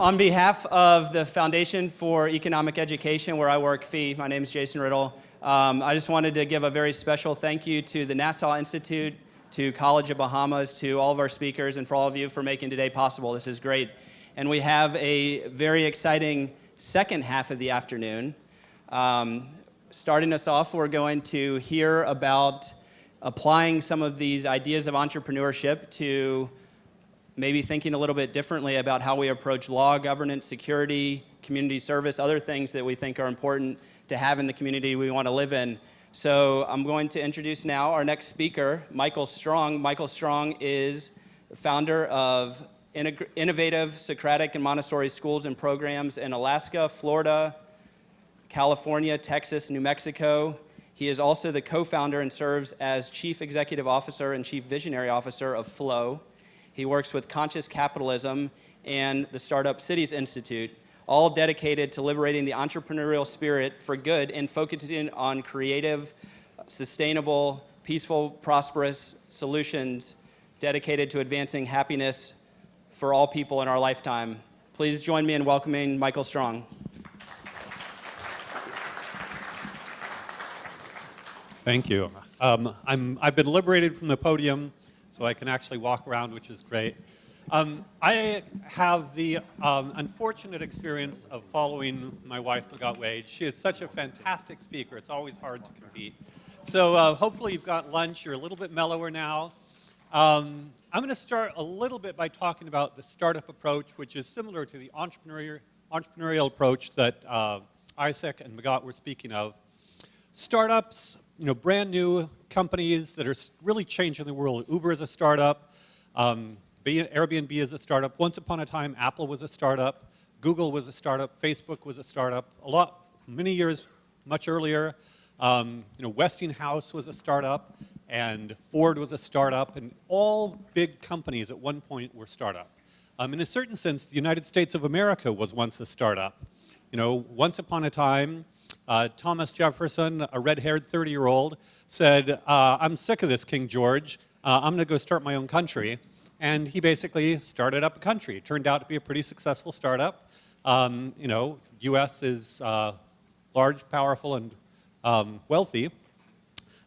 On behalf of the Foundation for Economic Education, where I work, FEE, my name is Jason Riddle, I just wanted to give a very special thank you to the Nassau Institute, to College of Bahamas, to all of our speakers, and for all of you for making today possible. This is great. And we have a very exciting second half of the afternoon. Starting us off, we're going to hear about applying some of these ideas of entrepreneurship to maybe thinking a little bit differently about how we approach law, governance, security, community service, other things that we think are important to have in the community we want to live in. So I'm going to introduce now our next speaker, Michael Strong. Michael Strong is founder of innovative Socratic and Montessori schools and programs in Alaska, Florida, California, Texas, New Mexico. He is also the co-founder and serves as Chief Executive Officer and Chief Visionary Officer of Flow. He works with Conscious Capitalism and the Startup Cities Institute, all dedicated to liberating the entrepreneurial spirit for good and focusing on creative, sustainable, peaceful, prosperous solutions dedicated to advancing happiness for all people in our lifetime. Please join me in welcoming Michael Strong. Thank you. I've been liberated from the podium, so I can actually walk around, which is great. I have the unfortunate experience of following my wife, Magat Wade. She is such a fantastic speaker. It's always hard to compete. So hopefully you've got lunch. You're a little bit mellower now. I'm going to start a little bit by talking about the startup approach, which is similar to the entrepreneurial approach that Isaac and Magat were speaking of. Startups, brand new companies that are really changing the world. Uber is a startup. Airbnb is a startup. Once upon a time, Apple was a startup. Google was a startup. Facebook was a startup. Many years, much earlier, Westinghouse was a startup, and Ford was a startup, and all big companies at one point were startup. In a certain sense, the United States of America was once a startup. Once upon a time, Thomas Jefferson, a red-haired 30-year-old, said, I'm sick of this, King George. I'm going to go start my own country. And he basically started up a country. It turned out to be a pretty successful startup. U.S. is large, powerful, and wealthy.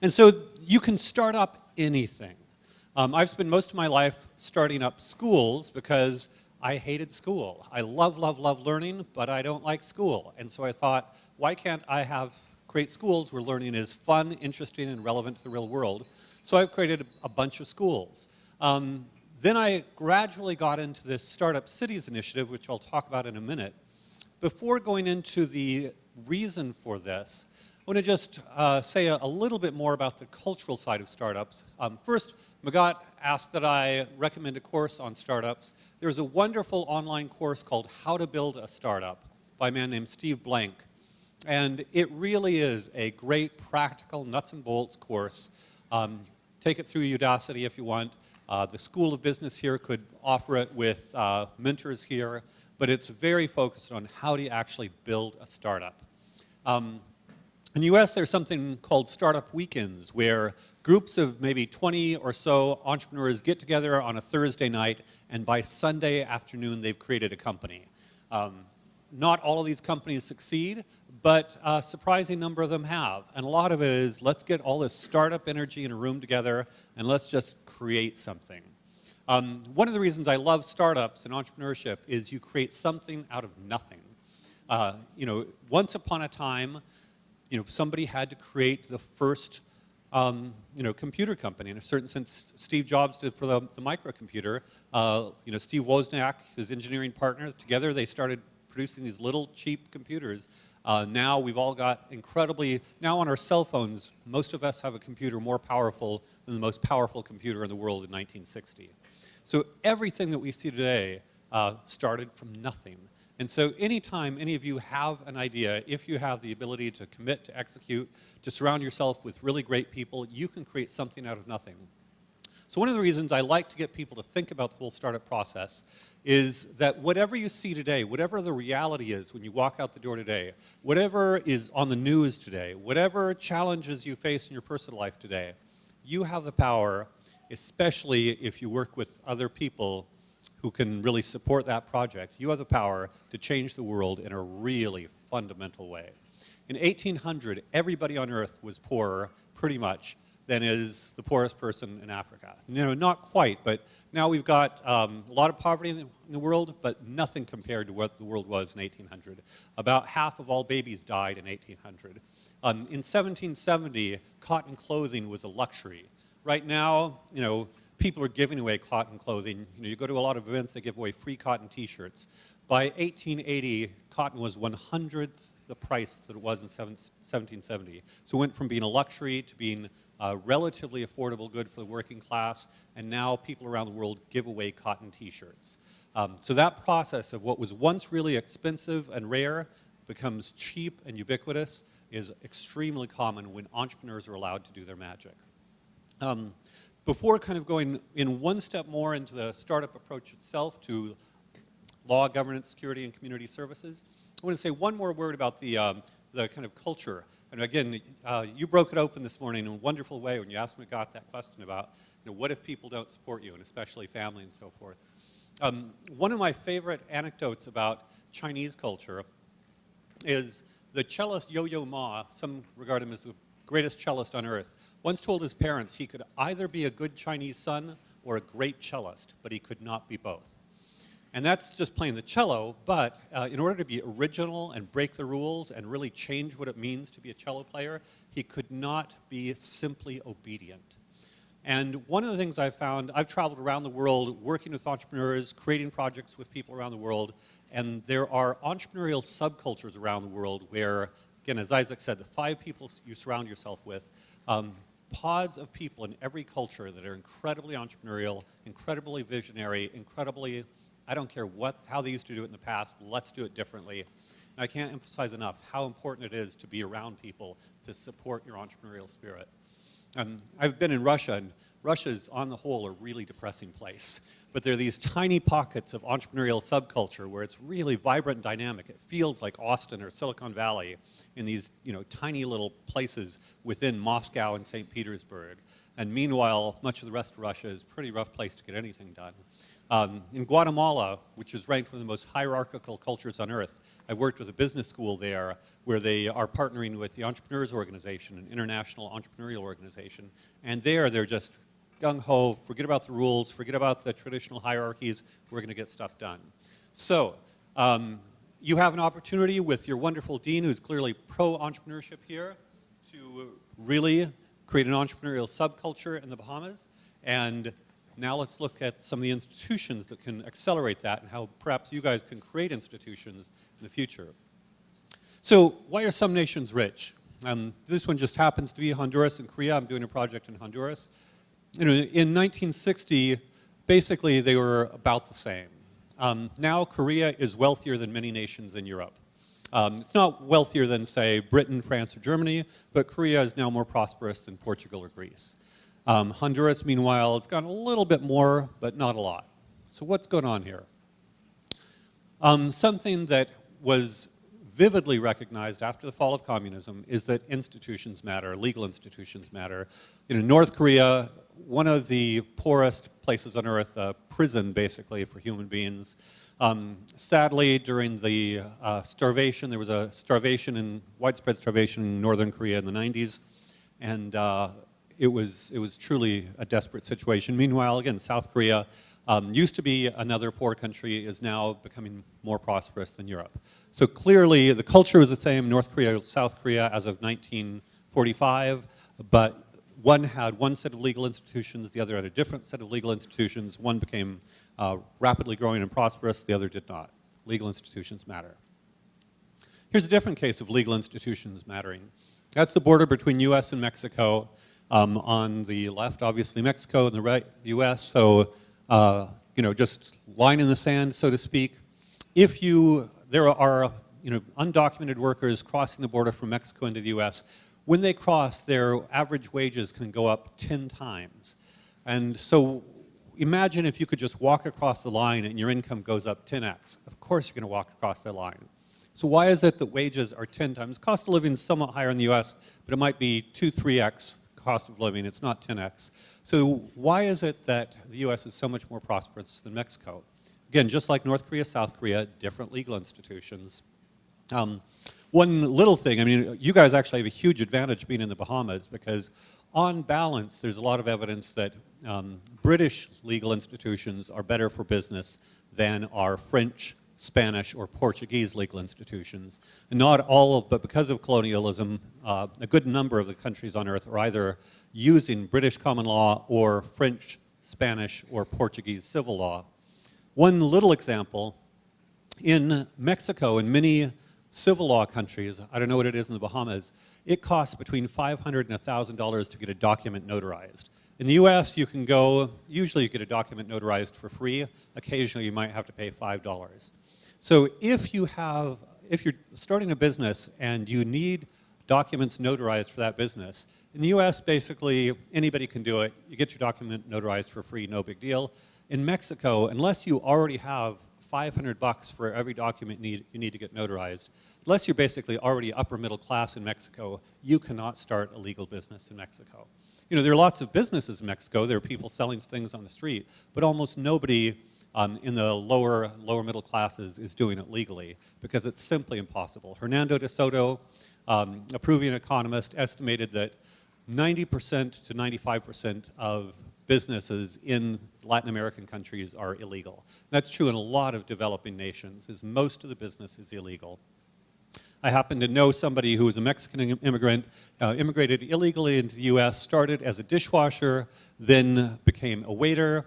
And so you can start up anything. I've spent most of my life starting up schools because I hated school. I love learning, but I don't like school. And so I thought, why can't I create schools where learning is fun, interesting, and relevant to the real world? So I've created a bunch of schools. Then I gradually got into this Startup Cities initiative, which I'll talk about in a minute. Before going into the reason for this, I want to just say a little bit more about the cultural side of startups. First, Magat asked that I recommend a course on startups. There's a wonderful online course called How to Build a Startup by a man named Steve Blank. And it really is a great practical nuts and bolts course. Take it through Udacity if you want. The School of Business here could offer it with mentors here, but it's very focused on how do you actually build a startup. In the US, there's something called Startup Weekends, where groups of maybe 20 or so entrepreneurs get together on a Thursday night, and by Sunday afternoon, they've created a company. Not all of these companies succeed, but a surprising number of them have. And a lot of it is, let's get all this startup energy in a room together, and let's just create something. One of the reasons I love startups and entrepreneurship is you create something out of nothing. Once upon a time, somebody had to create the first computer company. In a certain sense, Steve Jobs did for the microcomputer. Steve Wozniak, his engineering partner, together they started producing these little cheap computers. Now we've all got now on our cell phones, most of us have a computer more powerful than the most powerful computer in the world in 1960. So everything that we see today started from nothing. And so anytime any of you have an idea, if you have the ability to commit, to execute, to surround yourself with really great people, you can create something out of nothing. So one of the reasons I like to get people to think about the whole startup process is that whatever you see today, whatever the reality is when you walk out the door today, whatever is on the news today, whatever challenges you face in your personal life today, you have the power, especially if you work with other people, who can really support that project, you have the power to change the world in a really fundamental way. In 1800, everybody on Earth was poorer, pretty much, than is the poorest person in Africa. You know, not quite, but now we've got a lot of poverty in the world, but nothing compared to what the world was in 1800. About half of all babies died in 1800. In 1770, cotton clothing was a luxury. Right now, you know, people are giving away cotton clothing. You know, you go to a lot of events, they give away free cotton t-shirts. By 1880, cotton was 1/100th the price that it was in 1770. So it went from being a luxury to being a relatively affordable good for the working class, and now people around the world give away cotton t-shirts. So that process of what was once really expensive and rare becomes cheap and ubiquitous is extremely common when entrepreneurs are allowed to do their magic. Before kind of going in one step more into the startup approach itself to law, governance, security, and community services, I want to say one more word about the kind of culture. And again, you broke it open this morning in a wonderful way when you asked me about that question about, you know, what if people don't support you, and especially family and so forth. One of my favorite anecdotes about Chinese culture is the cellist Yo-Yo Ma, some regard him as the greatest cellist on earth, once told his parents he could either be a good Chinese son or a great cellist, but he could not be both. And that's just playing the cello, but in order to be original and break the rules and really change what it means to be a cello player, he could not be simply obedient. And one of the things I've found, I've traveled around the world working with entrepreneurs, creating projects with people around the world, and there are entrepreneurial subcultures around the world where, again, as Isaac said, the 5 people you surround yourself with, pods of people in every culture that are incredibly entrepreneurial, incredibly visionary, incredibly, I don't care how they used to do it in the past, let's do it differently. And I can't emphasize enough how important it is to be around people to support your entrepreneurial spirit. I've been in Russia, and Russia's, on the whole, a really depressing place. But there are these tiny pockets of entrepreneurial subculture where it's really vibrant and dynamic. It feels like Austin or Silicon Valley in these, you know, tiny little places within Moscow and St. Petersburg. And meanwhile, much of the rest of Russia is a pretty rough place to get anything done. In Guatemala, which is ranked one of the most hierarchical cultures on earth, I've worked with a business school there where they are partnering with the Entrepreneurs Organization, an international entrepreneurial organization. And there, they're just gung-ho, forget about the rules, forget about the traditional hierarchies, we're going to get stuff done. So, you have an opportunity with your wonderful dean, who's clearly pro-entrepreneurship here, to really create an entrepreneurial subculture in the Bahamas. And now let's look at some of the institutions that can accelerate that and how perhaps you guys can create institutions in the future. So why are some nations rich? This one just happens to be Honduras and Korea. I'm doing a project in Honduras. You know, in 1960, basically they were about the same. Now Korea is wealthier than many nations in Europe. It's not wealthier than, say, Britain, France, or Germany, but Korea is now more prosperous than Portugal or Greece. Honduras, meanwhile, it's gotten a little bit more, but not a lot. So what's going on here? Something that was vividly recognized after the fall of communism is that institutions matter, legal institutions matter. In North Korea, one of the poorest places on earth, a prison basically for human beings. Sadly, during the starvation, there was a widespread starvation in Northern Korea in the 90s, and it was truly a desperate situation. Meanwhile, again, South Korea used to be another poor country, is now becoming more prosperous than Europe. So clearly, the culture was the same, North Korea, South Korea, as of 1945, but one had one set of legal institutions, the other had a different set of legal institutions. One became rapidly growing and prosperous, the other did not. Legal institutions matter. Here's a different case of legal institutions mattering. That's the border between US and Mexico. On the left, obviously Mexico, and the right, the US. So, you know, just line in the sand, so to speak. If there are, you know, undocumented workers crossing the border from Mexico into the US, when they cross, their average wages can go up 10 times. And so imagine if you could just walk across the line and your income goes up 10x. Of course you're going to walk across that line. So why is it that wages are 10 times? Cost of living is somewhat higher in the US, but it might be 2, 3x cost of living. It's not 10x. So why is it that the US is so much more prosperous than Mexico? Again, just like North Korea, South Korea, different legal institutions. One little thing, I mean, you guys actually have a huge advantage being in the Bahamas because on balance, there's a lot of evidence that British legal institutions are better for business than are French, Spanish, or Portuguese legal institutions. And not all, but because of colonialism, a good number of the countries on earth are either using British common law or French, Spanish, or Portuguese civil law. One little example, in Mexico, in many civil law countries, I don't know what it is in the Bahamas, it costs between $500 and $1,000 to get a document notarized. In the US, you can go, usually you get a document notarized for free. Occasionally, you might have to pay $5. So if you're starting a business and you need documents notarized for that business, in the US, basically, anybody can do it. You get your document notarized for free, no big deal. In Mexico, unless you already have $500 for every document you need to get notarized, unless you're basically already upper middle class in Mexico, you cannot start a legal business in Mexico. You know, there are lots of businesses in Mexico. There are people selling things on the street, but almost nobody in the lower middle classes is doing it legally because it's simply impossible. Hernando de Soto, a Peruvian economist, estimated that 90% to 95% of businesses in Latin American countries are illegal. That's true in a lot of developing nations, is most of the business is illegal. I happen to know somebody who was a Mexican immigrant, immigrated illegally into the US, started as a dishwasher, then became a waiter,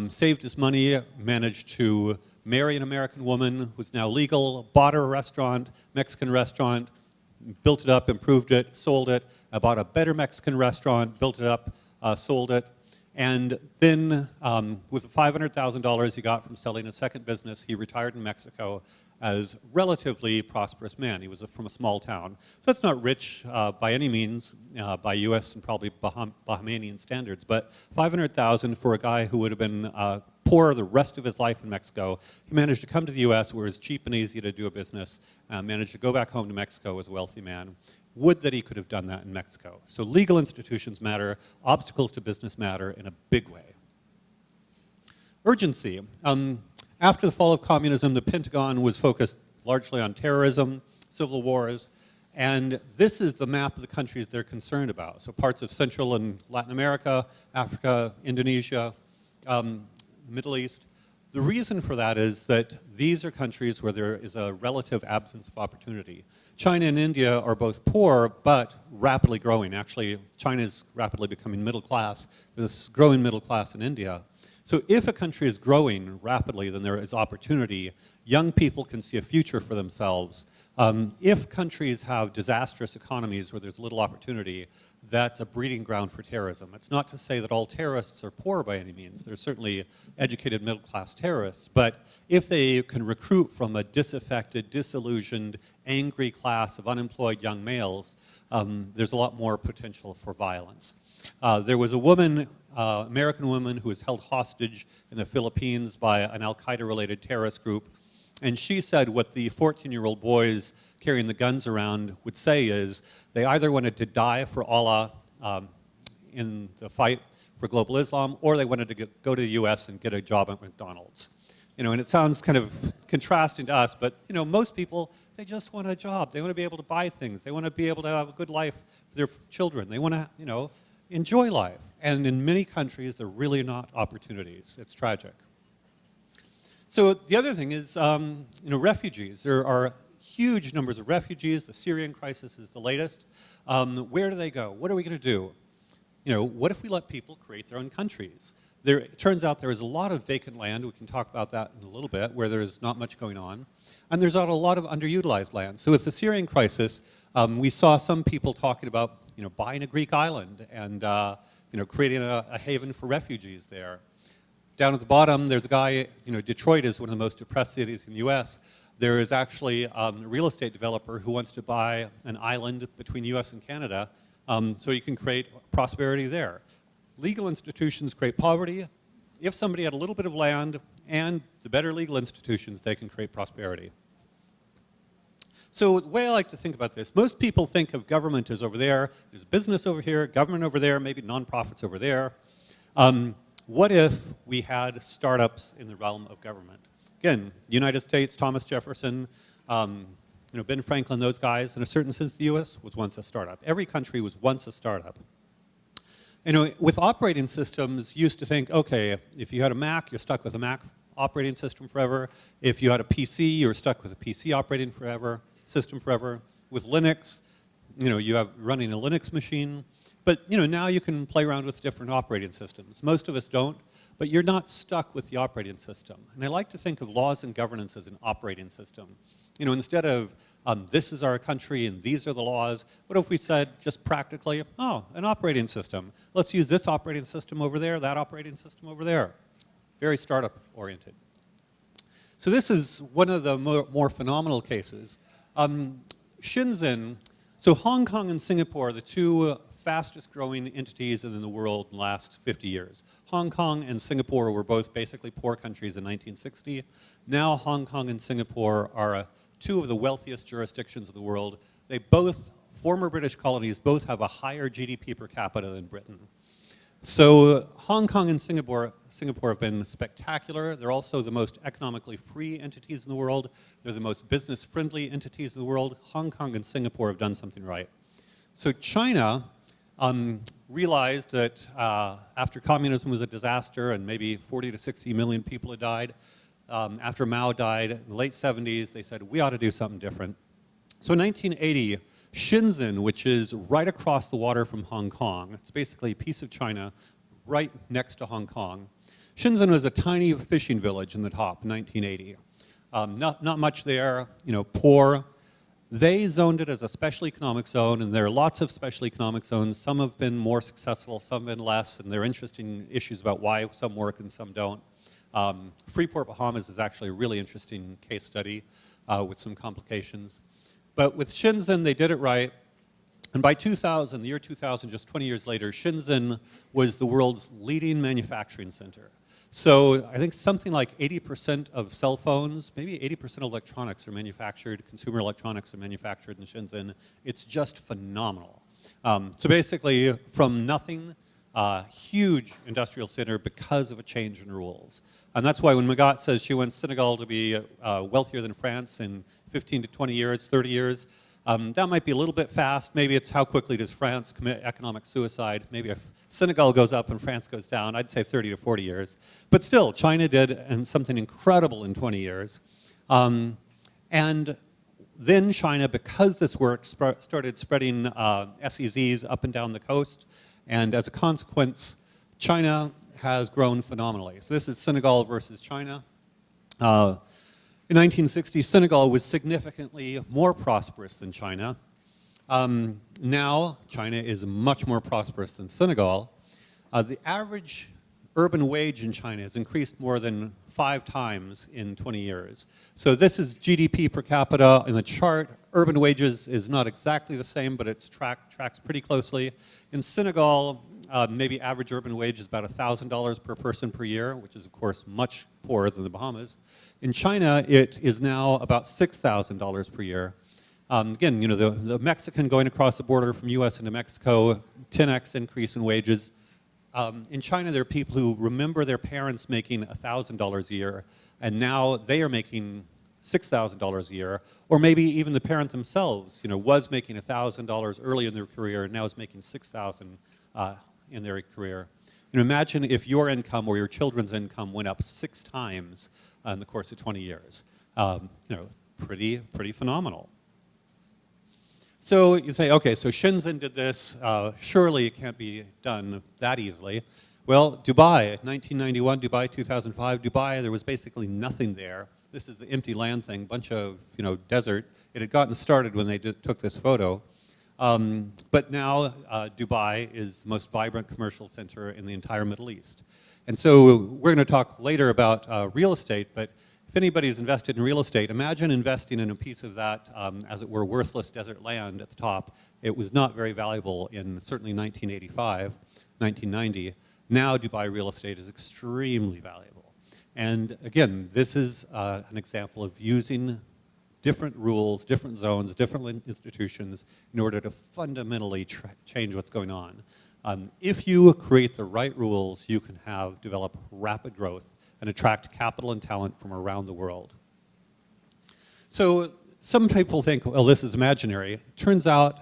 saved his money, managed to marry an American woman who's now legal, bought her a restaurant, Mexican restaurant, built it up, improved it, sold it, bought a better Mexican restaurant, built it up, sold it. And then with the $500,000 he got from selling a second business, he retired in Mexico as a relatively prosperous man. He was from a small town. So that's not rich by any means by US and probably Bahamian standards, but $500,000 for a guy who would have been poor the rest of his life in Mexico. He managed to come to the US where it's cheap and easy to do a business, managed to go back home to Mexico as a wealthy man. Would that he could have done that in Mexico. So legal institutions matter, obstacles to business matter in a big way. Urgency. After the fall of communism, the Pentagon was focused largely on terrorism, civil wars, and this is the map of the countries they're concerned about. So parts of Central and Latin America, Africa, Indonesia, Middle East. The reason for that is that these are countries where there is a relative absence of opportunity. China and India are both poor, but rapidly growing. Actually, China is rapidly becoming middle class. There's growing middle class in India. So if a country is growing rapidly, then there is opportunity. Young people can see a future for themselves. If countries have disastrous economies where there's little opportunity, that's a breeding ground for terrorism. It's not to say that all terrorists are poor by any means. There's certainly educated middle-class terrorists, but if they can recruit from a disaffected, disillusioned, angry class of unemployed young males, there's a lot more potential for violence. There was a woman, American woman, who was held hostage in the Philippines by an al-Qaeda-related terrorist group, and she said what the 14-year-old boys carrying the guns around would say is they either wanted to die for Allah in the fight for global Islam, or they wanted to go to the US and get a job at McDonald's. You know, and it sounds kind of contrasting to us, but you know, most people, they just want a job. They want to be able to buy things. They want to be able to have a good life for their children. They want to, you know, enjoy life. And in many countries, they're really not opportunities. It's tragic. So the other thing is, you know, refugees. There are huge numbers of refugees. The Syrian crisis is the latest. Where do they go? What are we going to do? You know, what if we let people create their own countries? It turns out there is a lot of vacant land. We can talk about that in a little bit, where there's not much going on. And there's a lot of underutilized land. So with the Syrian crisis, we saw some people talking about, you know, buying a Greek island and, you know, creating a haven for refugees there. Down at the bottom, there's a guy, you know, Detroit is one of the most depressed cities in the US. There is actually a real estate developer who wants to buy an island between US and Canada so you can create prosperity there. Legal institutions create poverty. If somebody had a little bit of land and the better legal institutions, they can create prosperity. So the way I like to think about this, most people think of government as over there, there's business over here, government over there, maybe nonprofits over there. What if we had startups in the realm of government? Again, United States, Thomas Jefferson, Ben Franklin, those guys, in a certain sense, the US was once a startup. Every country was once a startup. With operating systems, you used to think, okay, if you had a Mac, you're stuck with a Mac operating system forever. If you had a PC, you're stuck with a PC operating system forever. With Linux, you have running a Linux machine. But now you can play around with different operating systems. Most of us don't, but you're not stuck with the operating system. And I like to think of laws and governance as an operating system. Instead of this is our country and these are the laws, what if we said just practically, oh, an operating system. Let's use this operating system over there, that operating system over there. Very startup oriented. So this is one of the more phenomenal cases. Shenzhen, so Hong Kong and Singapore are the two fastest growing entities in the world in the last 50 years. Hong Kong and Singapore were both basically poor countries in 1960. Now Hong Kong and Singapore are two of the wealthiest jurisdictions of the world. They both, former British colonies, both have a higher GDP per capita than Britain. So Hong Kong and Singapore have been spectacular. They're also the most economically free entities in the world. They're the most business-friendly entities in the world. Hong Kong and Singapore have done something right. So China realized that after communism was a disaster and maybe 40 to 60 million people had died, after Mao died in the late 70s, they said, we ought to do something different. So in 1980, Shenzhen, which is right across the water from Hong Kong, it's basically a piece of China right next to Hong Kong. Shenzhen was a tiny fishing village in the top in 1980. Not much there, poor. They zoned it as a special economic zone, and there are lots of special economic zones. Some have been more successful, some have been less, and there are interesting issues about why some work and some don't. Freeport, Bahamas is actually a really interesting case study with some complications. But with Shenzhen, they did it right. And by 2000, the year 2000, just 20 years later, Shenzhen was the world's leading manufacturing center. So I think something like 80% of cell phones, maybe 80% of electronics are manufactured, consumer electronics are manufactured in Shenzhen. It's just phenomenal. So basically, from nothing, huge industrial center because of a change in rules. And that's why when Magat says she wants Senegal to be wealthier than France in 15 to 20 years, 30 years, that might be a little bit fast. Maybe it's how quickly does France commit economic suicide. Maybe if Senegal goes up and France goes down, I'd say 30 to 40 years. But still, China did something incredible in 20 years. And then China, because this work started spreading SEZs up and down the coast, and as a consequence, China has grown phenomenally. So this is Senegal versus China. In 1960, Senegal was significantly more prosperous than China. Now, China is much more prosperous than Senegal. The average urban wage in China has increased more than 5 times in 20 years. So this is GDP per capita in the chart. Urban wages is not exactly the same, but it tracks pretty closely. In Senegal, maybe average urban wage is about $1,000 per person per year, which is, of course, much poorer than the Bahamas. In China, it is now about $6,000 per year. Again, the Mexican going across the border from US into Mexico, 10x increase in wages. In China, there are people who remember their parents making $1,000 a year, and now they are making $6,000 a year, or maybe even the parent themselves, was making $1,000 early in their career and now is making $6,000 in their career. Imagine if your income or your children's income went up 6 times in the course of 20 years. Pretty phenomenal. So you say, okay, so Shenzhen did this. Surely it can't be done that easily. Well, Dubai, 1991, Dubai, 2005. Dubai, there was basically nothing there. This is the empty land thing, bunch of desert. It had gotten started when they took this photo. But now Dubai is the most vibrant commercial center in the entire Middle East. And so we're going to talk later about real estate, but if anybody's invested in real estate, imagine investing in a piece of that, as it were, worthless desert land at the top. It was not very valuable in certainly 1985, 1990. Now Dubai real estate is extremely valuable. And again, this is an example of using different rules, different zones, different institutions in order to fundamentally change what's going on. If you create the right rules, you can develop rapid growth and attract capital and talent from around the world. So some people think, well, this is imaginary. It turns out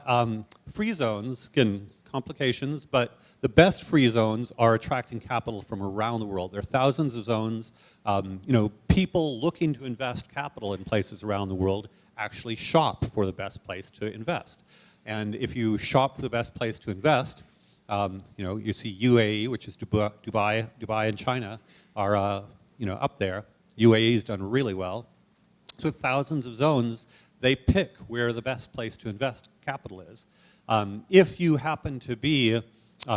free zones, again, complications, but the best free zones are attracting capital from around the world. There are thousands of zones. People looking to invest capital in places around the world actually shop for the best place to invest. And if you shop for the best place to invest, you see UAE, which is Dubai and China are up there. UAE's done really well. So thousands of zones, they pick where the best place to invest capital is. If you happen to be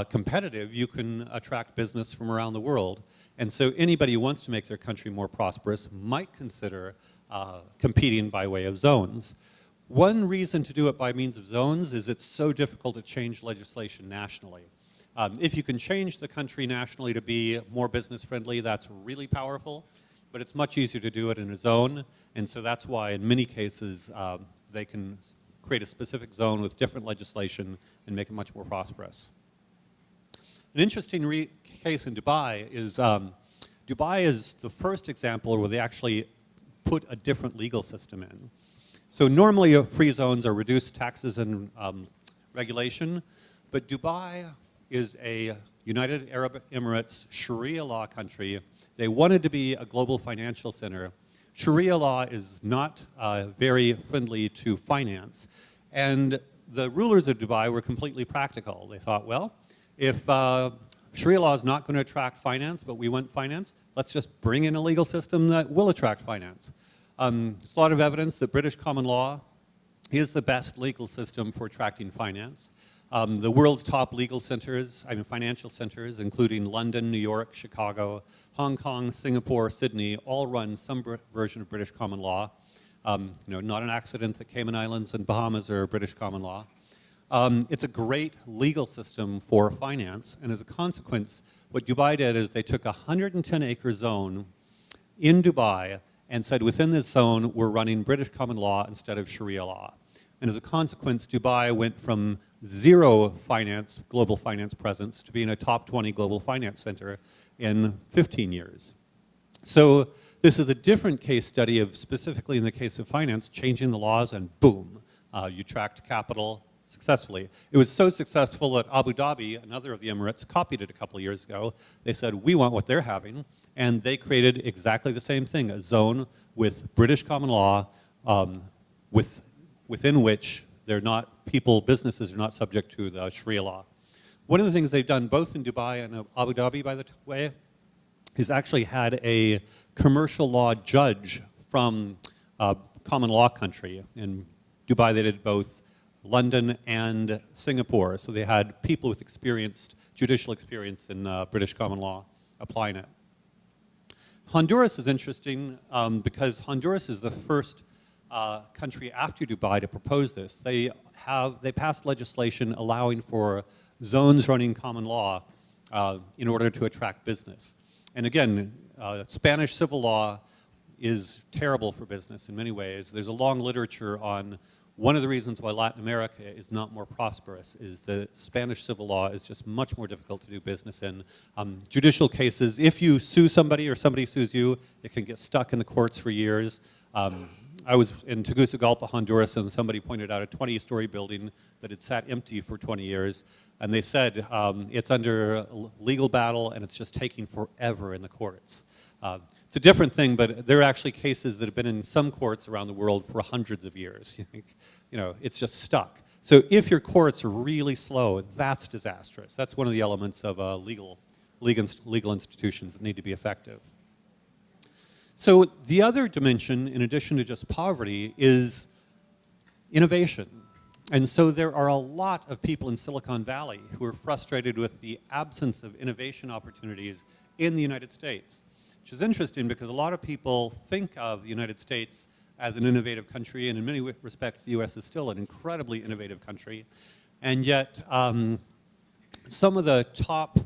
competitive, you can attract business from around the world. And so anybody who wants to make their country more prosperous might consider competing by way of zones. One reason to do it by means of zones is it's so difficult to change legislation nationally. If you can change the country nationally to be more business friendly, that's really powerful, but it's much easier to do it in a zone, and so that's why in many cases they can create a specific zone with different legislation and make it much more prosperous. An interesting case in Dubai is the first example where they actually put a different legal system in. So normally free zones are reduced taxes and regulation, but Dubai is a United Arab Emirates Sharia law country. They wanted to be a global financial center. Sharia law is not very friendly to finance, and the rulers of Dubai were completely practical. They thought, well, if Sharia law is not going to attract finance, but we want finance, let's just bring in a legal system that will attract finance. There's a lot of evidence that British common law is the best legal system for attracting finance. The world's top legal centers, financial centers, including London, New York, Chicago, Hong Kong, Singapore, Sydney, all run some version of British common law. Not an accident that Cayman Islands and Bahamas are British common law. It's a great legal system for finance, and as a consequence, what Dubai did is they took a 110-acre zone in Dubai and said within this zone we're running British common law instead of Sharia law. And as a consequence, Dubai went from zero global finance presence to being a top 20 global finance center in 15 years. So this is a different case study of, specifically in the case of finance, changing the laws and boom, you attract capital successfully. It was so successful that Abu Dhabi, another of the Emirates, copied it a couple of years ago. They said, we want what they're having, and they created exactly the same thing, a zone with British common law within which businesses are not subject to the Sharia law. One of the things they've done both in Dubai and Abu Dhabi, by the way, is actually had a commercial law judge from a common law country. In Dubai, they did both London and Singapore, so they had people with judicial experience in British common law applying it. Honduras is interesting because Honduras is the first country after Dubai to propose this. They passed legislation allowing for zones running common law in order to attract business. And again, Spanish civil law is terrible for business in many ways. There's a long literature on one of the reasons why Latin America is not more prosperous is the Spanish civil law is just much more difficult to do business in. Judicial cases, if you sue somebody or somebody sues you, it can get stuck in the courts for years. I was in Tegucigalpa, Honduras, and somebody pointed out a 20-story building that had sat empty for 20 years. And they said it's under legal battle and it's just taking forever in the courts. It's a different thing, but there are actually cases that have been in some courts around the world for hundreds of years. It's just stuck. So if your courts are really slow, that's disastrous. That's one of the elements of legal institutions that need to be effective. So the other dimension, in addition to just poverty, is innovation. And so there are a lot of people in Silicon Valley who are frustrated with the absence of innovation opportunities in the United States, which is interesting because a lot of people think of the United States as an innovative country, and in many respects the US is still an incredibly innovative country. And yet some of the top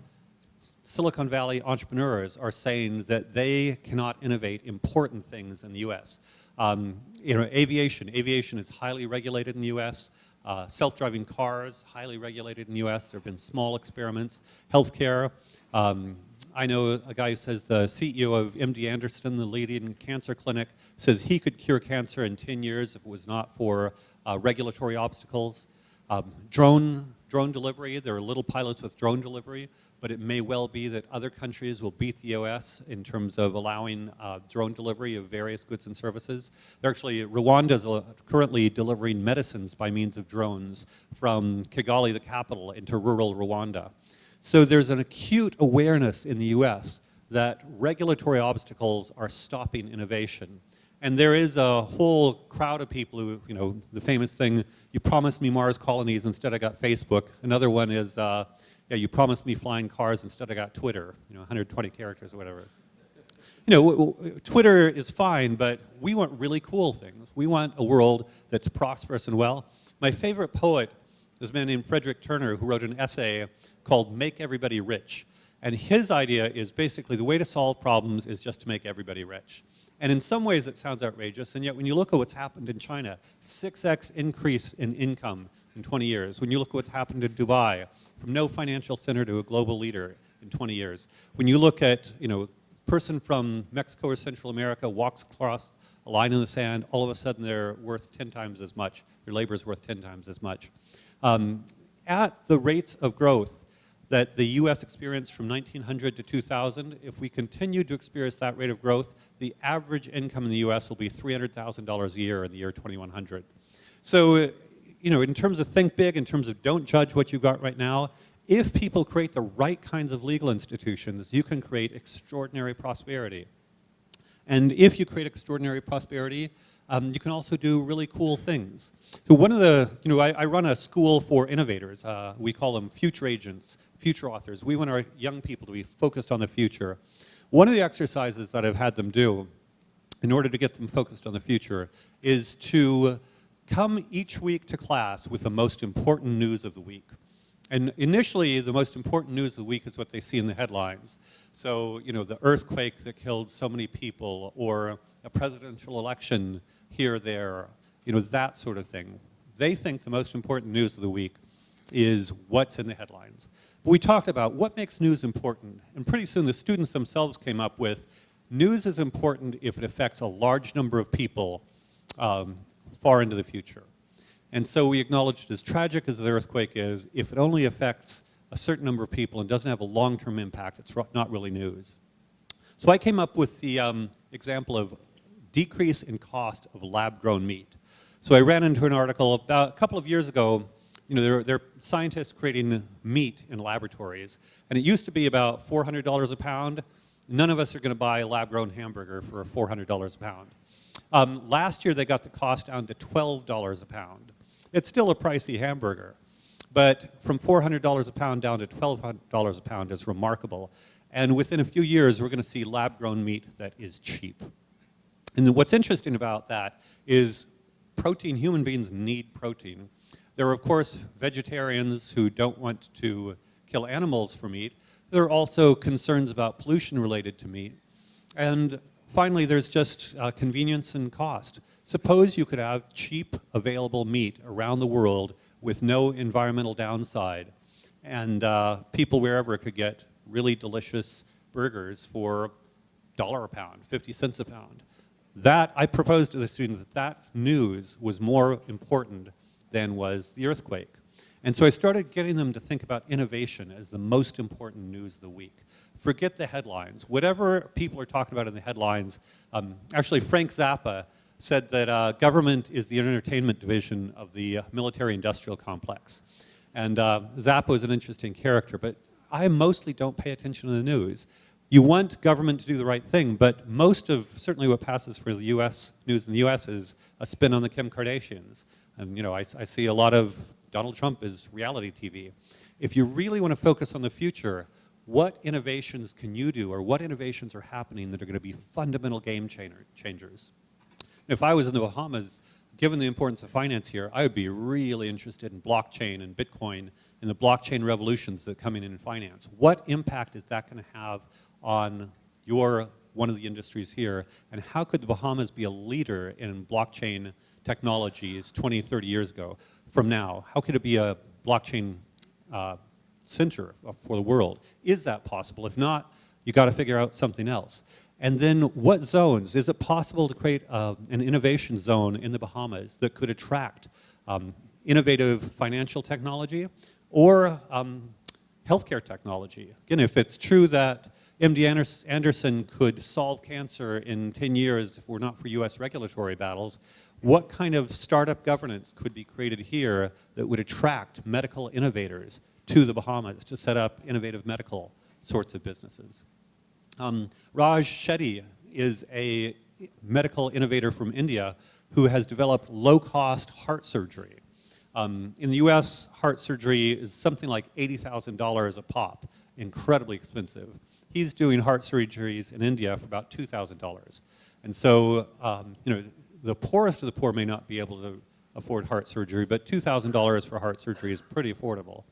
Silicon Valley entrepreneurs are saying that they cannot innovate important things in the U.S. Aviation is highly regulated in the U.S. Self-driving cars, highly regulated in the U.S. There have been small experiments. Healthcare. I know a guy who says the CEO of MD Anderson, the leading cancer clinic, says he could cure cancer in 10 years if it was not for regulatory obstacles. Drone delivery, there are little pilots with drone delivery, but it may well be that other countries will beat the US in terms of allowing drone delivery of various goods and services. Rwanda is currently delivering medicines by means of drones from Kigali, the capital, into rural Rwanda. So there's an acute awareness in the US that regulatory obstacles are stopping innovation. And there is a whole crowd of people who, the famous thing, you promised me Mars colonies, instead I got Facebook. Another one is, you promised me flying cars, instead I got Twitter, 120 characters or whatever. Twitter is fine, but we want really cool things. We want a world that's prosperous and well. My favorite poet is a man named Frederick Turner, who wrote an essay called Make Everybody Rich. And his idea is basically the way to solve problems is just to make everybody rich. And in some ways it sounds outrageous, and yet when you look at what's happened in China, 6x increase in income in 20 years. When you look at what's happened in Dubai, from no financial center to a global leader in 20 years. When you look at, a person from Mexico or Central America walks across a line in the sand, all of a sudden they're worth 10 times as much. Their labor is worth 10 times as much. At the rates of growth that the US experienced from 1900 to 2000, if we continue to experience that rate of growth, the average income in the US will be $300,000 a year in the year 2100. So, in terms of think big, in terms of don't judge what you've got right now, if people create the right kinds of legal institutions, you can create extraordinary prosperity. And if you create extraordinary prosperity, you can also do really cool things. So one of the, I run a school for innovators. We call them future agents, future authors. We want our young people to be focused on the future. One of the exercises that I've had them do in order to get them focused on the future is to come each week to class with the most important news of the week. And initially, the most important news of the week is what they see in the headlines. So, the earthquake that killed so many people, or a presidential election here, there, that sort of thing. They think the most important news of the week is what's in the headlines. But we talked about what makes news important, and pretty soon the students themselves came up with news is important if it affects a large number of people far into the future. And so we acknowledged, as tragic as the earthquake is, if it only affects a certain number of people and doesn't have a long-term impact, it's not really news. So I came up with the example of decrease in cost of lab-grown meat. So I ran into an article about a couple of years ago. There are scientists creating meat in laboratories, and it used to be about $400 a pound. None of us are going to buy a lab-grown hamburger for $400 a pound. Last year, they got the cost down to $12 a pound. It's still a pricey hamburger, but from $400 a pound down to $12 a pound is remarkable. And within a few years, we're going to see lab-grown meat that is cheap. And what's interesting about that is protein. Human beings need protein. There are, of course, vegetarians who don't want to kill animals for meat. There are also concerns about pollution related to meat. And finally, there's just convenience and cost. Suppose you could have cheap, available meat around the world with no environmental downside, and people wherever could get really delicious burgers for $1 a pound, 50 cents a pound. That, I proposed to the students that news was more important than was the earthquake. And so I started getting them to think about innovation as the most important news of the week. Forget the headlines. Whatever people are talking about in the headlines, actually Frank Zappa said that government is the entertainment division of the military-industrial complex. And Zappa is an interesting character, but I mostly don't pay attention to the news. You want government to do the right thing, but most of, certainly what passes for the US news in the US is a spin on the Kim Kardashians. And I see a lot of Donald Trump as reality TV. If you really want to focus on the future, what innovations can you do, or what innovations are happening that are going to be fundamental game changers? If I was in the Bahamas, given the importance of finance here, I would be really interested in blockchain and Bitcoin in the blockchain revolutions that are coming in finance. What impact is that going to have on one of the industries here, and how could the Bahamas be a leader in blockchain technologies 20, 30 years ago from now? How could it be a blockchain center for the world? Is that possible? If not, you got to figure out something else. And then what zones? Is it possible to create an innovation zone in the Bahamas that could attract innovative financial technology or healthcare technology? Again, if it's true that MD Anderson could solve cancer in 10 years if we're not for US regulatory battles, what kind of startup governance could be created here that would attract medical innovators to the Bahamas to set up innovative medical sorts of businesses? Raj Shetty is a medical innovator from India who has developed low-cost heart surgery. In the US, heart surgery is something like $80,000 a pop, incredibly expensive. He's doing heart surgeries in India for about $2,000. And so, you know, the poorest of the poor may not be able to afford heart surgery, but $2,000 for heart surgery is pretty affordable.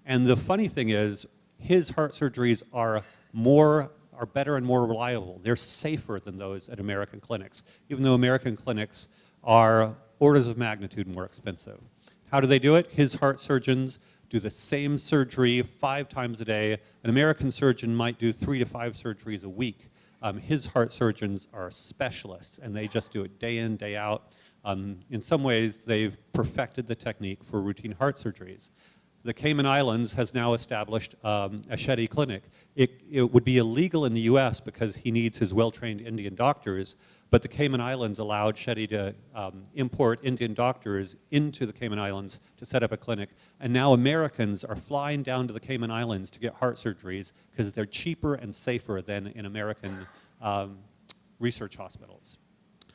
And the funny thing is, his heart surgeries are better and more reliable. They're safer than those at American clinics, even though American clinics are orders of magnitude more expensive. How do they do it? His heart surgeons do the same surgery 5 times a day. An American surgeon might do 3 to 5 surgeries a week. His heart surgeons are specialists, and they just do it day in, day out. In some ways, they've perfected the technique for routine heart surgeries. The Cayman Islands has now established a Shetty clinic. It would be illegal in the US because he needs his well-trained Indian doctors, but the Cayman Islands allowed Shetty to import Indian doctors into the Cayman Islands to set up a clinic. And now Americans are flying down to the Cayman Islands to get heart surgeries because they're cheaper and safer than in American research hospitals.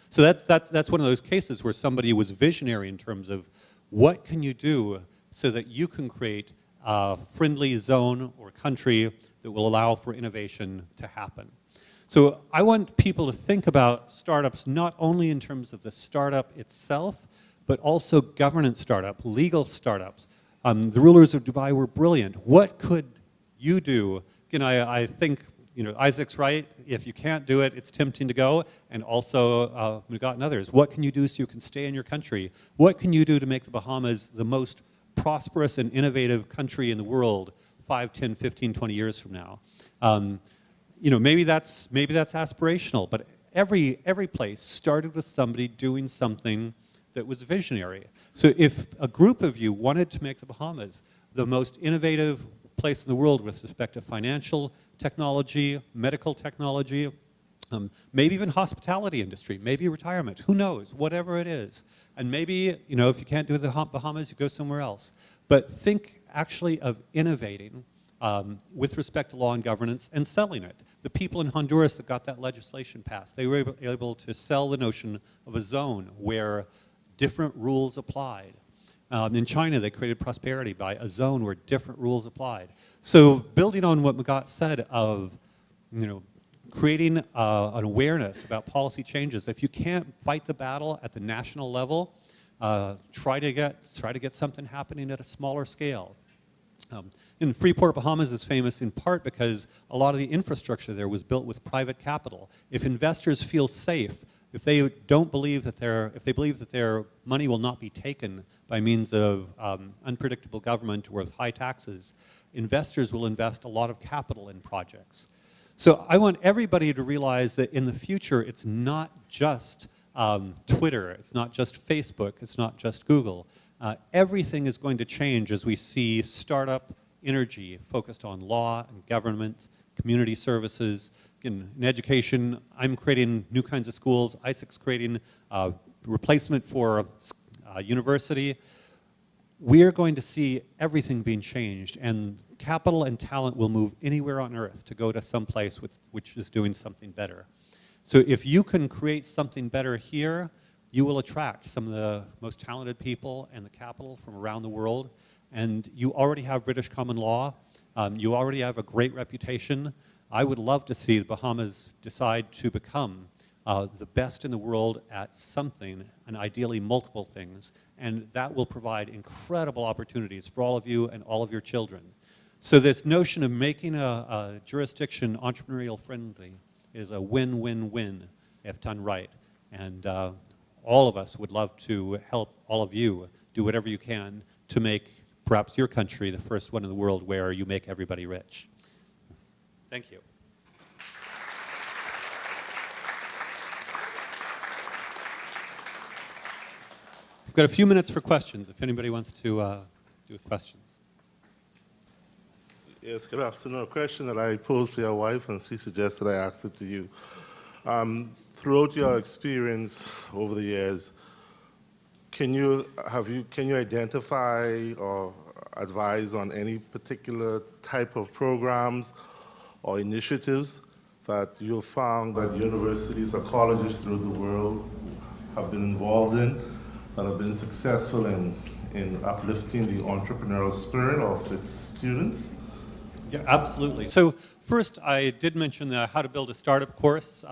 So that's one of those cases where somebody was visionary in terms of what can you do so that you can create a friendly zone or country that will allow for innovation to happen. So I want people to think about startups not only in terms of the startup itself, but also governance startup, legal startups. The rulers of Dubai were brilliant. What could you do? You know, I think, you know, Isaac's right. If you can't do it, it's tempting to go. And also, we've gotten others. What can you do so you can stay in your country? What can you do to make the Bahamas the most prosperous and innovative country in the world 5, 10, 15, 20 years from now? You know, maybe that's aspirational, but every place started with somebody doing something that was visionary. So if a group of you wanted to make the Bahamas the most innovative place in the world with respect to financial technology, medical technology, maybe even hospitality industry, maybe retirement, who knows, whatever it is. And maybe, you know, if you can't do the Bahamas, you go somewhere else. But think actually of innovating with respect to law and governance and selling it. The people in Honduras that got that legislation passed, they were able to sell the notion of a zone where different rules applied. In China, they created prosperity by a zone where different rules applied. So building on what Magat said of, you know, creating an awareness about policy changes. If you can't fight the battle at the national level, try to get something happening at a smaller scale. And Freeport, Bahamas is famous in part because a lot of the infrastructure there was built with private capital. If investors feel safe, if they believe that their money will not be taken by means of unpredictable government or with high taxes, investors will invest a lot of capital in projects. So I want everybody to realize that in the future, it's not just Twitter, it's not just Facebook, it's not just Google. Everything is going to change as we see startup energy focused on law and government, community services. In education, I'm creating new kinds of schools. Isaac's creating replacement for university. We're going to see everything being changed, and capital and talent will move anywhere on earth to go to some place which is doing something better. So if you can create something better here, you will attract some of the most talented people and the capital from around the world. And you already have British common law. You already have a great reputation. I would love to see the Bahamas decide to become the best in the world at something, and ideally multiple things, and that will provide incredible opportunities for all of you and all of your children. So this notion of making a jurisdiction entrepreneurial friendly is a win-win-win if done right. And all of us would love to help all of you do whatever you can to make perhaps your country the first one in the world where you make everybody rich. Thank you. We've got a few minutes for questions if anybody wants to do questions. Yes, good afternoon. A question that I posed to your wife, and she suggested I ask it to you. Throughout your experience over the years, can you identify or advise on any particular type of programs or initiatives that you've found that universities or colleges throughout the world have been involved in that have been successful in uplifting the entrepreneurial spirit of its students? Yeah, absolutely. So first, I did mention the How to Build a Startup course.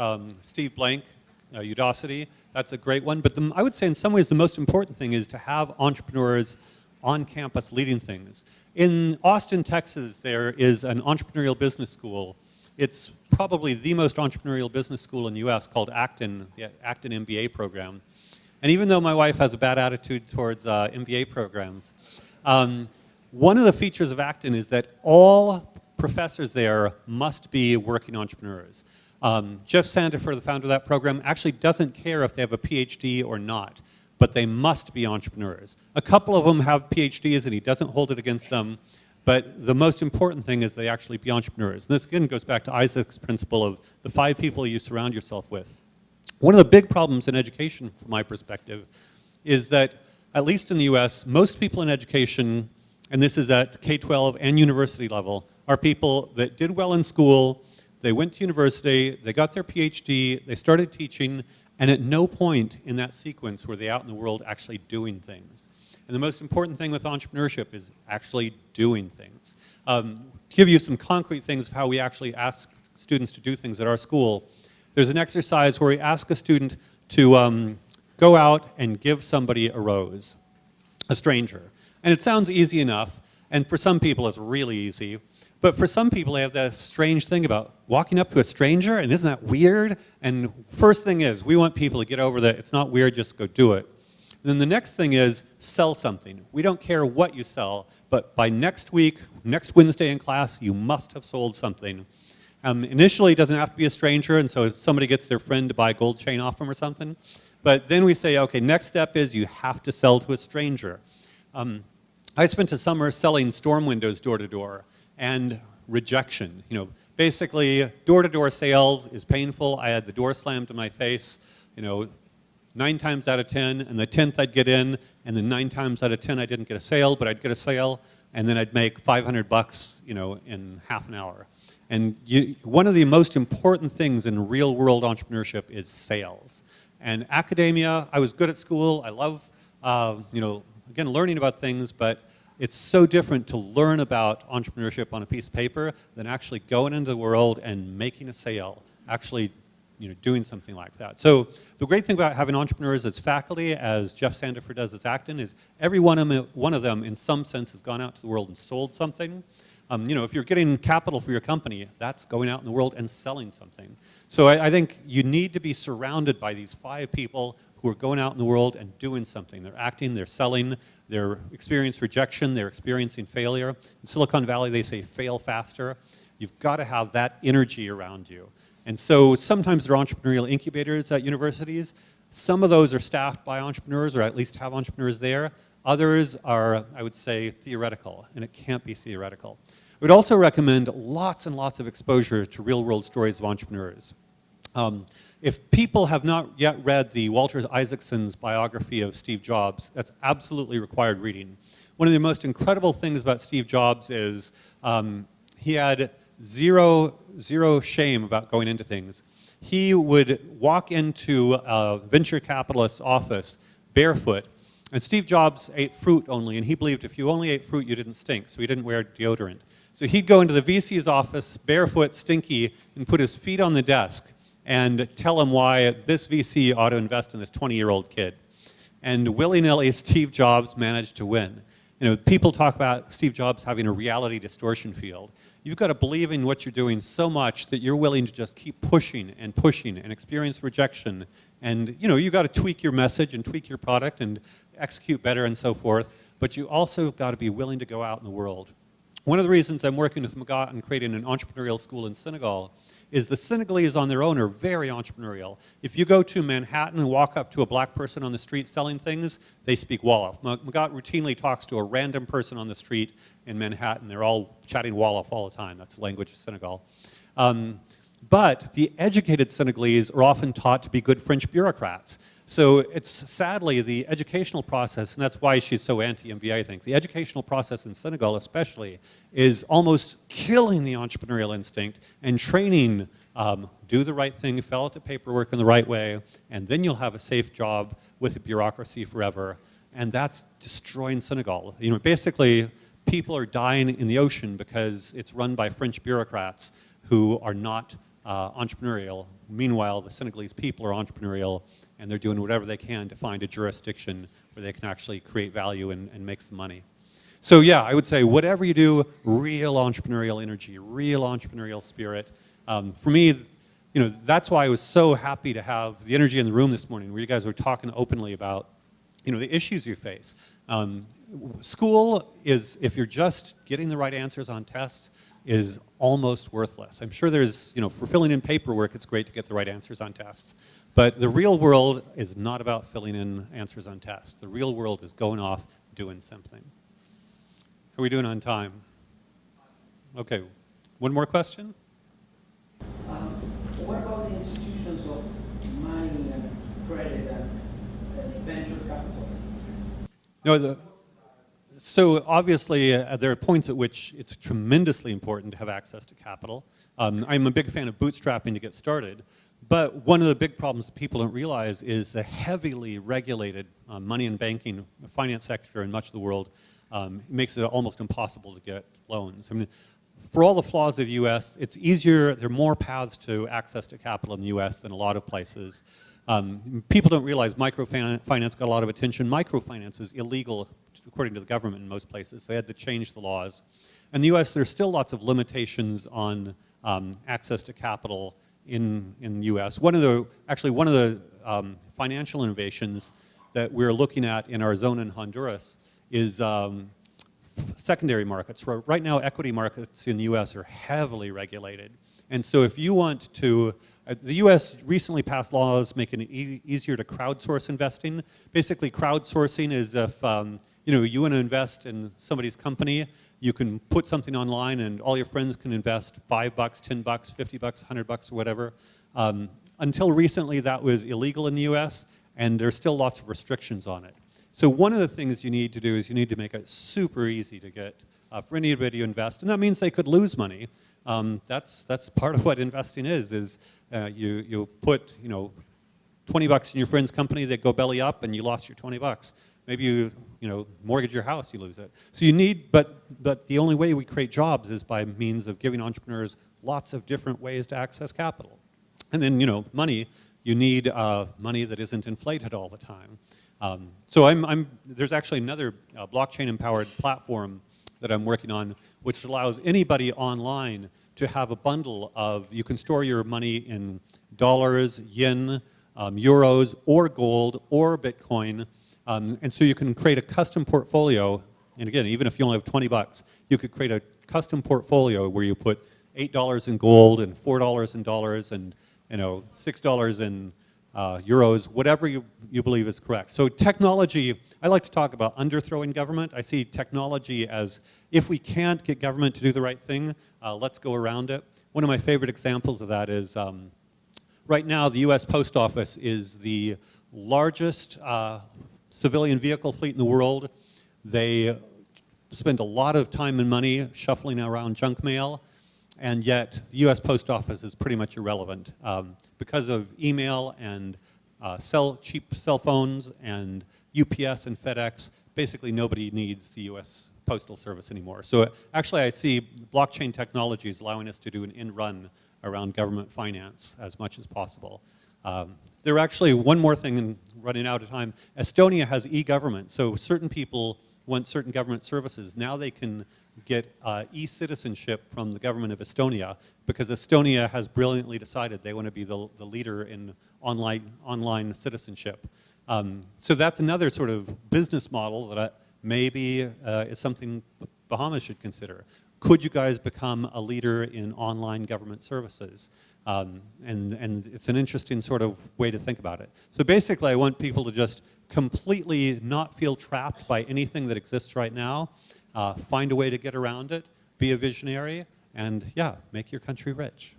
Steve Blank, Udacity, that's a great one. But I would say in some ways the most important thing is to have entrepreneurs on campus leading things. In Austin, Texas, there is an entrepreneurial business school. It's probably the most entrepreneurial business school in the US called Acton, the Acton MBA program. And even though my wife has a bad attitude towards MBA programs, one of the features of Acton is that all professors there must be working entrepreneurs. Jeff Sandifer, the founder of that program, actually doesn't care if they have a PhD or not, but they must be entrepreneurs. A couple of them have PhDs and he doesn't hold it against them, but the most important thing is they actually be entrepreneurs. And this again goes back to Isaac's principle of the 5 people you surround yourself with. One of the big problems in education, from my perspective, is that, at least in the US, most people in education, and this is at K-12 and university level, are people that did well in school, they went to university, they got their PhD, they started teaching, and at no point in that sequence were they out in the world actually doing things. And the most important thing with entrepreneurship is actually doing things. Give you some concrete things of how we actually ask students to do things at our school. There's an exercise where we ask a student to go out and give somebody a rose, a stranger. And it sounds easy enough, and for some people it's really easy. But for some people, they have that strange thing about walking up to a stranger, and isn't that weird? And first thing is, we want people to get over that it's not weird, just go do it. And then the next thing is, sell something. We don't care what you sell, but by next week, next Wednesday in class, you must have sold something. Initially, it doesn't have to be a stranger, and so somebody gets their friend to buy a gold chain off them or something. But then we say, okay, next step is you have to sell to a stranger. I spent a summer selling storm windows door to door, and rejection. You know, basically, door-to-door sales is painful. I had the door slammed in my face, 9 times out of 10, and the 10th I'd get in, and then 9 times out of 10 I didn't get a sale, but I'd get a sale, and then I'd make $500, in half an hour. And one of the most important things in real-world entrepreneurship is sales. And academia, I was good at school. I love, again, learning about things, but it's so different to learn about entrepreneurship on a piece of paper than actually going into the world and making a sale, actually doing something like that. So the great thing about having entrepreneurs as faculty, as Jeff Sandifer does at Acton, is every one of them in some sense has gone out to the world and sold something. If you're getting capital for your company, that's going out in the world and selling something. So I think you need to be surrounded by these 5 people who are going out in the world and doing something. They're acting, they're selling, they're experiencing rejection, they're experiencing failure. In Silicon Valley, they say fail faster. You've got to have that energy around you. And so sometimes there are entrepreneurial incubators at universities. Some of those are staffed by entrepreneurs, or at least have entrepreneurs there. Others are, I would say, theoretical, and it can't be theoretical. I would also recommend lots and lots of exposure to real-world stories of entrepreneurs. If people have not yet read the Walter Isaacson's biography of Steve Jobs, that's absolutely required reading. One of the most incredible things about Steve Jobs is he had zero shame about going into things. He would walk into a venture capitalist's office barefoot, and Steve Jobs ate fruit only, and he believed if you only ate fruit, you didn't stink, so he didn't wear deodorant. So he'd go into the VC's office barefoot, stinky, and put his feet on the desk, and tell them why this VC ought to invest in this 20-year-old kid. And willy-nilly, Steve Jobs managed to win. You know, people talk about Steve Jobs having a reality distortion field. You've got to believe in what you're doing so much that you're willing to just keep pushing and pushing and experience rejection. And you know, you've got to tweak your message and tweak your product and execute better and so forth. But you also got to be willing to go out in the world. One of the reasons I'm working with Magat on creating an entrepreneurial school in Senegal is the Senegalese on their own are very entrepreneurial. If you go to Manhattan and walk up to a black person on the street selling things, they speak Wolof. Magat routinely talks to a random person on the street in Manhattan. They're all chatting Wolof all the time. That's the language of Senegal. But the educated Senegalese are often taught to be good French bureaucrats. So it's sadly the educational process, and that's why she's so anti-MBA, I think. The educational process in Senegal especially is almost killing the entrepreneurial instinct and training, do the right thing, fill out the paperwork in the right way, and then you'll have a safe job with the bureaucracy forever. And that's destroying Senegal. You know, basically, people are dying in the ocean because it's run by French bureaucrats who are not entrepreneurial. Meanwhile, the Senegalese people are entrepreneurial, and they're doing whatever they can to find a jurisdiction where they can actually create value and make some money. So yeah, I would say whatever you do, real entrepreneurial energy, real entrepreneurial spirit. For me, you know, that's why I was so happy to have the energy in the room this morning, where you guys were talking openly about, you know, the issues you face. School is, if you're just getting the right answers on tests, is almost worthless. I'm sure there's, you know, for filling in paperwork, it's great to get the right answers on tests. But the real world is not about filling in answers on tests. The real world is going off doing something. How are we doing on time? Okay, one more question? What about the institutions of money and credit and venture capital? No, so obviously there are points at which it's tremendously important to have access to capital. I'm a big fan of bootstrapping to get started, but one of the big problems that people don't realize is the heavily regulated money and banking, the finance sector in much of the world makes it almost impossible to get loans. I mean, for all the flaws of the US, it's easier, there are more paths to access to capital in the US than a lot of places. People don't realize microfinance got a lot of attention. Microfinance is illegal according to the government in most places. They had to change the laws. In the US, there's still lots of limitations on access to capital in the US. One of the financial innovations that we're looking at in our zone in Honduras is secondary markets. Right now, equity markets in the US are heavily regulated. And so if you want to, the US recently passed laws making it easier to crowdsource investing. Basically, crowdsourcing is if you know, you want to invest in somebody's company, you can put something online and all your friends can invest $5, $10, $50, $100 or whatever. Until recently, that was illegal in the US, and there's still lots of restrictions on it. So one of the things you need to do is you need to make it super easy to get for anybody to invest, and that means they could lose money. That's part of what investing is you put, you know, $20 in your friend's company, they go belly up, and you lost your $20. Maybe you know, mortgage your house, you lose it. So you need, but the only way we create jobs is by means of giving entrepreneurs lots of different ways to access capital. And then, you know, money, you need money that isn't inflated all the time. So there's actually another blockchain-empowered platform that I'm working on, which allows anybody online to have a bundle of, you can store your money in dollars, yen, euros, or gold, or Bitcoin. And so you can create a custom portfolio. And again, even if you only have $20, you could create a custom portfolio where you put $8 in gold and $4 in dollars and, you know, $6 in euros, whatever you believe is correct. So technology, I like to talk about underthrowing government. I see technology as, if we can't get government to do the right thing, let's go around it. One of my favorite examples of that is, right now the US Post Office is the largest civilian vehicle fleet in the world. They spend a lot of time and money shuffling around junk mail, and yet the US Post Office is pretty much irrelevant. Because of email and cheap cell phones and UPS and FedEx, basically nobody needs the US postal service anymore. So actually I see blockchain technologies allowing us to do an in-run around government finance as much as possible. There are actually one more thing, and running out of time. Estonia has e-government, so certain people want certain government services. Now they can get e-citizenship from the government of Estonia because Estonia has brilliantly decided they want to be the leader in online citizenship. So that's another sort of business model that maybe is something Bahamas should consider. Could you guys become a leader in online government services? And it's an interesting sort of way to think about it. So basically, I want people to just completely not feel trapped by anything that exists right now, find a way to get around it, be a visionary, and yeah, make your country rich.